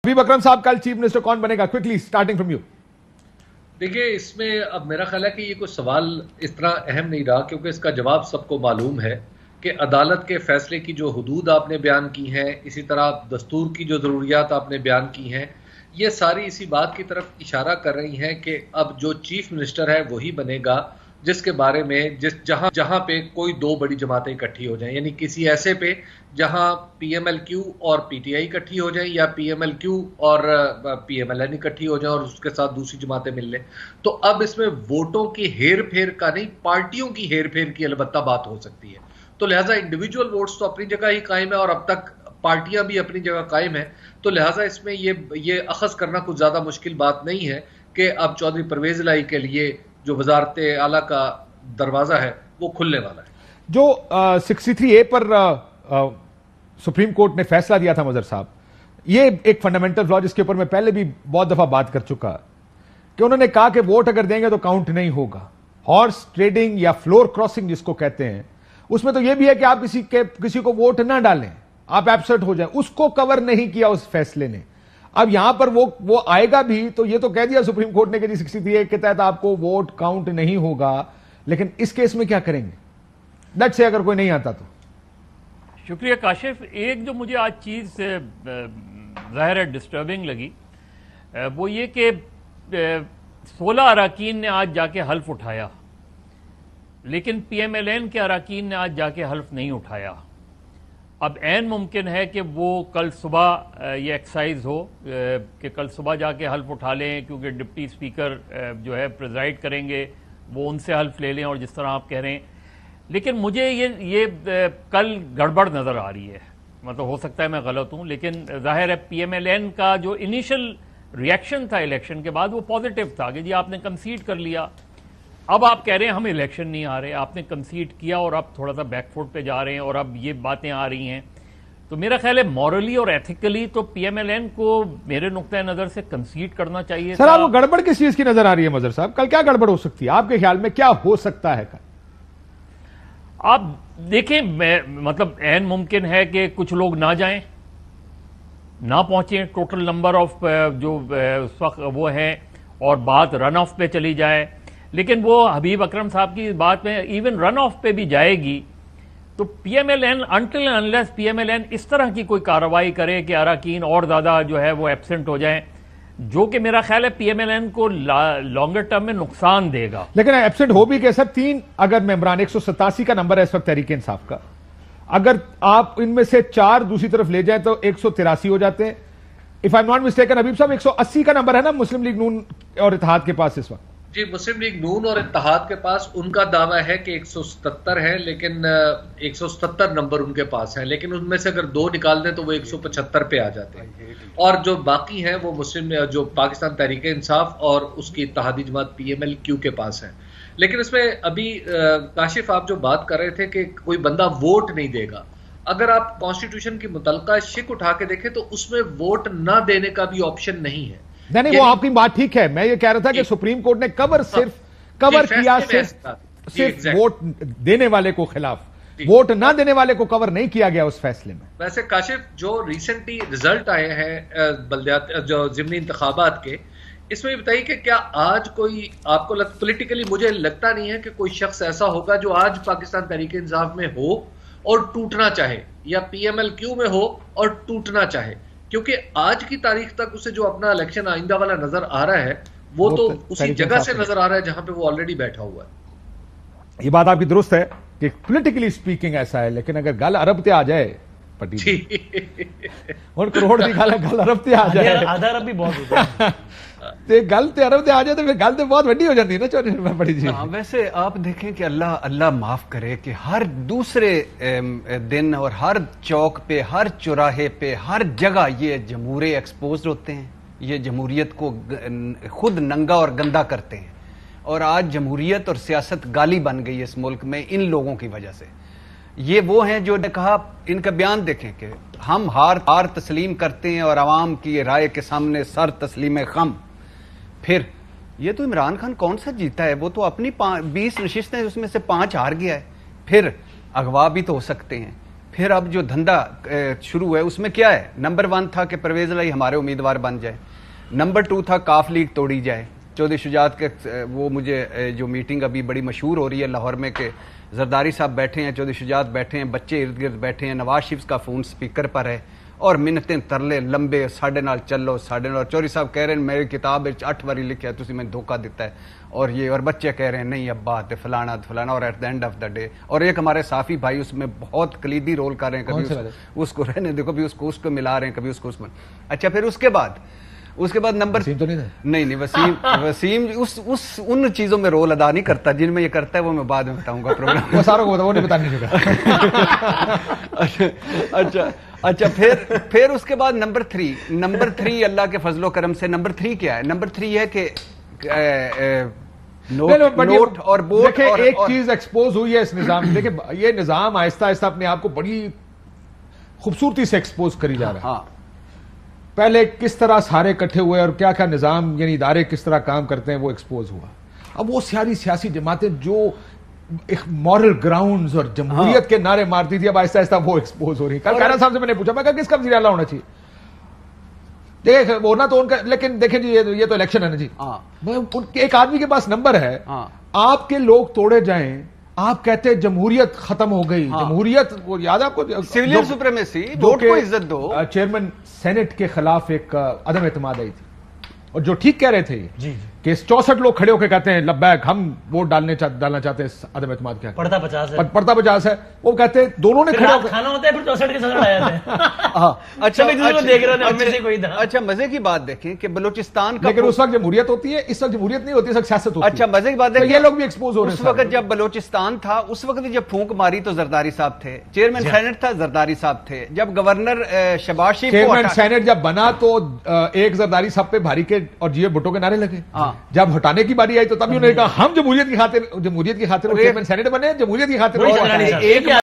हबीब अकरम साहब कल chief minister कौन बनेगा? Quickly starting from you. देखिए, इसमें अब मेरा ख्याल है कि ये कोई सवाल इस तरह अहम नहीं रहा, क्योंकि इसका जवाब सबको मालूम है कि अदालत के फैसले की जो हुदूद आपने बयान की हैं, इसी तरह दस्तूर की जो ज़रूरियात आपने बयान की हैं, ये सारी इसी बात की तरफ इशारा कर रही हैं कि अब जो चीफ मिनिस्टर है वही बनेगा जिसके बारे में जहां पे कोई दो बड़ी जमातें इकट्ठी हो जाएं, यानी किसी ऐसे पे जहां पीएमएलक्यू और पीटीआई इकट्ठी हो जाएं या पीएमएलक्यू और पीएमएलएन इकट्ठी हो जाएं और उसके साथ दूसरी जमातें मिल लें। तो अब इसमें वोटों की हेर फेर का नहीं, पार्टियों की हेर फेर की अलबत्ता बात हो सकती है। तो लिहाजा इंडिविजुअल वोट्स तो अपनी जगह ही कायम है और अब तक पार्टियां भी अपनी जगह कायम है। तो लिहाजा इसमें ये अखज़ करना कुछ ज्यादा मुश्किल बात नहीं है कि अब चौधरी परवेज इलाही के लिए जो वजारत आला का दरवाजा है वो खुलने वाला है। जो 63A पर सुप्रीम कोर्ट ने फैसला दिया था मजहर साहब, ये एक फंडामेंटल फ्लॉ जिसके ऊपर मैं पहले भी बहुत दफा बात कर चुका कि उन्होंने कहा कि वोट अगर देंगे तो काउंट नहीं होगा। हॉर्स ट्रेडिंग या फ्लोर क्रॉसिंग जिसको कहते हैं, उसमें तो यह भी है कि आप किसी को वोट ना डालें, आप एब्सेंट हो जाएं, उसको कवर नहीं किया उस फैसले ने। अब यहां पर वो आएगा भी तो ये तो कह दिया सुप्रीम कोर्ट ने कि 63A के तहत आपको वोट काउंट नहीं होगा, लेकिन इस केस में क्या करेंगे? दैट से अगर कोई नहीं आता तो। शुक्रिया काशिफ। एक जो मुझे आज चीज ज़ाहिर है डिस्टर्बिंग लगी वो ये कि 16 अराकीन ने आज जाके हल्फ उठाया, लेकिन पीएमएलएन के अराकीन ने आज जाके हल्फ नहीं उठाया। अब ऐन मुमकिन है कि वो कल सुबह ये एक्सरसाइज हो कि कल सुबह जाके हल्फ उठा लें, क्योंकि डिप्टी स्पीकर जो है प्रिजाइड करेंगे, वो उनसे हल्फ ले लें और जिस तरह आप कह रहे हैं। लेकिन मुझे ये कल गड़बड़ नज़र आ रही है, मतलब हो सकता है मैं गलत हूँ, लेकिन जाहिर है पीएमएलएन का जो इनिशियल रिएक्शन था इलेक्शन के बाद वो पॉजिटिव था कि जी आपने कंसीड कर लिया। अब आप कह रहे हैं हम इलेक्शन नहीं आ रहे, आपने कंसीड किया और अब थोड़ा सा बैकफुट पे जा रहे हैं और अब ये बातें आ रही हैं। तो मेरा ख्याल है मॉरली और एथिकली तो पीएमएलएन को मेरे नुक्ता नजर से कंसीड करना चाहिए। सर आपको गड़बड़ किस चीज की नजर आ रही है मजहर साहब? कल क्या गड़बड़ हो सकती है आपके ख्याल में? क्या हो सकता है कल? आप देखें, मतलब ऐन मुमकिन है कि कुछ लोग ना जाएं, ना पहुंचे टोटल नंबर ऑफ जो उस वक्त वो है, और बात रन ऑफ पे चली जाए। लेकिन वो हबीब अकरम साहब की बात में इवन रन ऑफ पे भी जाएगी तो पीएमएलएन अनटिल अनलेस पीएमएलएन इस तरह की कोई कार्रवाई करे कि अराकीन और ज्यादा जो है वो एब्सेंट हो जाएं, जो कि मेरा ख्याल है पीएमएलएन को लॉन्गर टर्म में नुकसान देगा। लेकिन एब्सेंट हो भी कैसा? 3 अगर मेंबरान, 187 का नंबर है इस वक्त तहरीक इंसाफ का, अगर आप इनमें से 4 दूसरी तरफ ले जाए तो 183 हो जाते हैं। If I am not mistaken Habib साहब 180 का नंबर है ना मुस्लिम लीग नून और इत्तेहाद के पास इस वक्त? जी, मुस्लिम लीग नून और इत्तेहाद के पास उनका दावा है कि 177 है, लेकिन 177 नंबर उनके पास हैं, लेकिन उनमें से अगर 2 निकाल दें तो वो 175 पे आ जाते हैं। और जो बाकी हैं वो मुस्लिम जो पाकिस्तान तहरीक इंसाफ और उसकी इत्तेहादी जमात पीएमएलक्यू के पास हैं। लेकिन इसमें अभी काशिफ आप जो बात कर रहे थे कि कोई बंदा वोट नहीं देगा, अगर आप कॉन्स्टिट्यूशन की मुतल्लिका शिक उठा के देखें तो उसमें वोट ना देने का भी ऑप्शन नहीं है। नहीं, वो आपकी बात ठीक है। मैं ये कह रहा था कि सुप्रीम कोर्ट ने कवर किया सिर्फ वोट देने वाले को खिलाफ, वोट ना देने वाले को कवर नहीं किया गया उस फैसले में। वैसे काशिफ जो रिसेंटली रिजल्ट आए हैं बल्दियात जो ज़िमनी इंतखाबात के, इसमें बताइए कि क्या आज कोई आपको पॉलिटिकली मुझे लगता नहीं है कि कोई शख्स ऐसा होगा जो आज पाकिस्तान तहरीक इंसाफ में हो और टूटना चाहे, या पीएमएलक्यू में हो और टूटना चाहे, क्योंकि आज की तारीख तक उसे जो अपना इलेक्शन आइंदा वाला नजर आ रहा है वो तो उसी जगह से नजर आ रहा है जहां पे वो ऑलरेडी बैठा हुआ है। ये बात आपकी दुरुस्त है कि पॉलिटिकली स्पीकिंग ऐसा है, लेकिन अगर गल अरब ते आ जाए पटी और करोड़ की गल अरब ते आ जाए, आधा अरब भी बहुत होता है ते गल ते अरब ते आ जाए तो फिर गल तो बहुत बड़ी हो जाती है ना चौधरी बड़ी जी। वैसे आप देखें कि अल्लाह माफ करे कि हर दूसरे दिन और हर चौक पे, हर चौराहे पे, हर जगह ये जमहूरे एक्सपोज होते हैं, ये जमहूरियत को खुद नंगा और गंदा करते हैं। और आज जमहूरियत और सियासत गाली बन गई है इस मुल्क में इन लोगों की वजह से। ये वो हैं जो ने कहा, इनका बयान देखें कि हम हार तस्लीम करते हैं और आवाम की राय के सामने सर तस्लीम खम। फिर ये तो इमरान खान कौन सा जीता है, वो तो अपनी 20 नशिस्तें उसमें से 5 हार गया है। फिर अगवा भी तो हो सकते हैं, پھر اب جو دھندا شروع ہے اس میں کیا ہے؟ نمبر 1 تھا کہ پرویز الہی ہمارے امیدوار بن جائے، نمبر 2 تھا کاف لیگ توڑی جائے۔ چودھری شجاعت کے وہ مجھے جو میٹنگ ابھی بڑی مشہور ہو رہی ہے لاہور میں کہ زرداری صاحب بیٹھے ہیں، چودھری شجاعت بیٹھے ہیں، بچے ارد گرد بیٹھے ہیں، نواز شریف کا فون سپیکر پر ہے اور منتیں ترلے لمبے ساڈے نال چلو ساڈے نال، چودھری صاحب کہہ رہے ہیں میری کتاب 8 باری لکھا ہے تسی میں دھوکہ دیتا ہے اور یہ، اور بچے کہہ رہے ہیں نہیں ابا تے فلانا فلانا، اور at the end of the day اور ایک ہمارے صافی بھائی اس میں بہت کلیدی رول کر رہے ہیں، کبھی اس کو رہنے دیکھو، کبھی اس کو ملا رہے ہیں، کبھی اس کو اچھا پھر اس کے بعد نمبر نہیں وسیم ان چیزوں میں رول ادا نہیں کرتا جن میں یہ کرتا ہے، وہ میں بعد میں بتاؤں گا پروگرام وہ ساروں کو وہ نہیں بتانے کا۔ اچھا پھر اس کے بعد نمبر 3 اللہ کے فضل و کرم سے نمبر 3 کیا ہے؟ نمبر 3 ہے کہ نوٹ اور بوٹ، ایک چیز ایکسپوز ہوئی ہے اس نظام، دیکھیں یہ نظام آہستہ آہستہ اپنے آپ کو بڑی خوبصورتی سے ایکسپوز کری جا رہا ہے۔ پہلے کس طرح سارے اکٹھے ہوئے اور کیا کیا نظام یعنی ادارے کس طرح کام کرتے ہیں وہ ایکسپوز ہوا۔ اب وہ سیاسی جماعتیں جو ایک مورل گراؤنڈز اور جمہوریت کے نعرے مارتی تھی اب آہستہ آہستہ وہ ایکسپوز ہو رہی ہے۔ کل خیرا صاحب سے میں نے پوچھا، میں کہا کس کا وزیر اعلیٰ ہونا چاہیے؟ دیکھیں ہونا تو ان کا، لیکن دیکھیں جی یہ تو الیکشن ہے نا جی، ایک آدمی کے پاس نمبر ہے، آپ کے لوگ توڑے جائیں، آپ کہتے جمہوریت ختم ہو گئی، جمہوریت یاد ہے آپ کو سویلین سپریمیسی، ووٹ کو عزت دو۔ چیئرمین سینٹ کے خلاف ایک عدم اعتماد آئی تھی اور جو ٹھیک کہہ رہے تھے کہ 64 لوگ کھڑے ہو کے کہتے ہیں لبیک ہم ووٹ ڈالنا چاہتے ہیں، عدم اعتماد کیا پڑتا 50 ہے، وہ کہتے ہیں دونوں نے کھڑے ہو کے کھانا ہوتا ہے پھر 64 کے ساتھ آیا تھا۔ اچھا مزے کی بات دیکھیں کہ بلوچستان کا، لیکن اس وقت جمہوریت ہوتی ہے، اس وقت جمہوریت نہیں ہوتی، اس وقت سیاست ہوتی ہے۔ اچھا مزے کی بات ہے یہ لوگ بھی ایکسپوز ہو رہے ہیں۔ اس وقت جب بلوچستان تھا اس وقت جب پھونک ماری تو زرداری صاحب تھے، چیئرمین سینٹ تھا زرداری صاحب تھے، جب گورنر شہباز شریف چیئرمین سینٹ جب بنا تو ایک زرداری صاحب پہ بھاری کے اور جی بھٹو کے نعرے لگے، جب ہٹانے کی باری آئی تو تب انہوں نے کہا ہم جمہوریت کی خاطر چیئرمین سینٹ بنے، جمہوریت کی خاطر